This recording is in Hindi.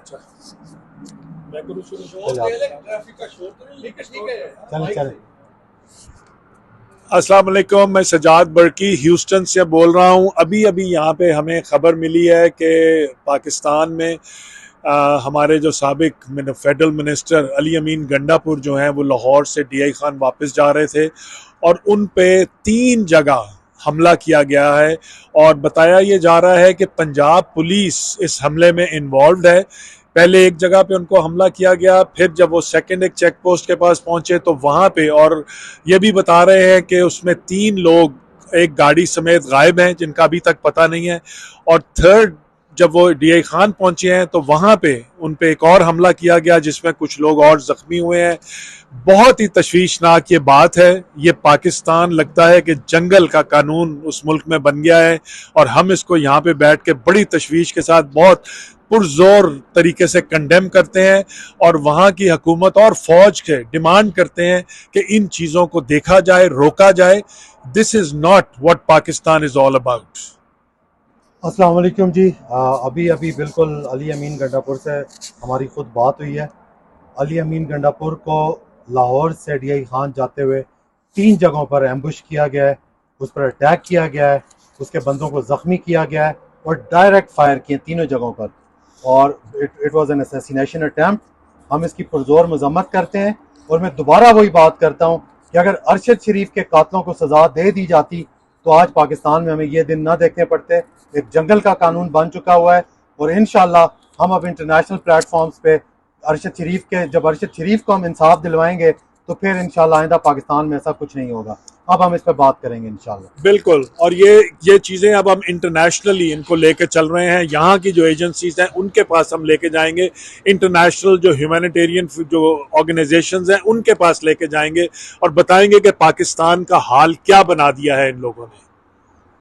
अच्छा, मैं करूँ शुरू? ट्रैफिक का शोर तो नहीं, लेकिन ठीक है। चल अस्सलाम वालेकुम, मैं सजाद बर्की ह्यूस्टन से बोल रहा हूँ। अभी अभी यहाँ पे हमें खबर मिली है कि पाकिस्तान में हमारे जो साबिक फेडरल मिनिस्टर अली अमीन गंडापुर जो हैं वो लाहौर से डीआई खान वापस जा रहे थे और उन पे 3 जगह हमला किया गया है और बताया ये जा रहा है कि पंजाब पुलिस इस हमले में इन्वॉल्व है। पहले एक जगह पे उनको हमला किया गया, फिर जब वो सेकंड एक चेक पोस्ट के पास पहुंचे तो वहां पे, और ये भी बता रहे हैं कि उसमें 3 लोग एक गाड़ी समेत गायब हैं जिनका अभी तक पता नहीं है। और थर्ड, जब वो डीआई खान पहुंचे हैं तो वहां पे उन पे एक और हमला किया गया जिसमें कुछ लोग और जख्मी हुए हैं। बहुत ही तशवीशनाक ये बात है। ये पाकिस्तान लगता है कि जंगल का कानून उस मुल्क में बन गया है और हम इसको यहाँ पे बैठ के बड़ी तशवीश के साथ बहुत पुरजोर तरीके से कंडेम करते हैं और वहाँ की हुकूमत और फौज के डिमांड करते हैं कि इन चीज़ों को देखा जाए, रोका जाए। This is not what Pakistan is all about. अस्सलाम वालेकुम जी। अभी अभी बिल्कुल अली अमीन गंडापुर से हमारी खुद बात हुई है। अली अमीन गंडापुर को लाहौर से डीआई खान जाते हुए 3 जगहों पर एम्बुश किया गया है, उस पर अटैक किया गया है, उसके बंदों को ज़ख्मी किया गया है और डायरेक्ट फायर किए 3 जगहों पर। और it was an assassination attempt. हम इसकी पुरजोर मजम्मत करते हैं और मैं दोबारा वही बात करता हूँ कि अगर अरशद शरीफ के कातलों को सज़ा दे दी जाती तो आज पाकिस्तान में हमें ये दिन ना देखने पड़ते। एक जंगल का कानून बन चुका हुआ है और इंशाल्लाह हम अब इंटरनेशनल प्लेटफॉर्म्स पे जब अरशद शरीफ को हम इंसाफ दिलवाएंगे तो फिर इंशाल्लाह आइंदा पाकिस्तान में ऐसा कुछ नहीं होगा। अब हम इस पर बात करेंगे इंशाल्लाह। बिल्कुल, और ये चीज़ें अब हम इंटरनेशनली इनको लेके चल रहे हैं। यहाँ की जो एजेंसीज हैं उनके पास हम लेके जाएंगे, इंटरनेशनल जो ह्यूमैनिटेरियन जो ऑर्गेनाइजेशंस हैं उनके पास लेके जाएंगे और बताएंगे कि पाकिस्तान का हाल क्या बना दिया है इन लोगों ने।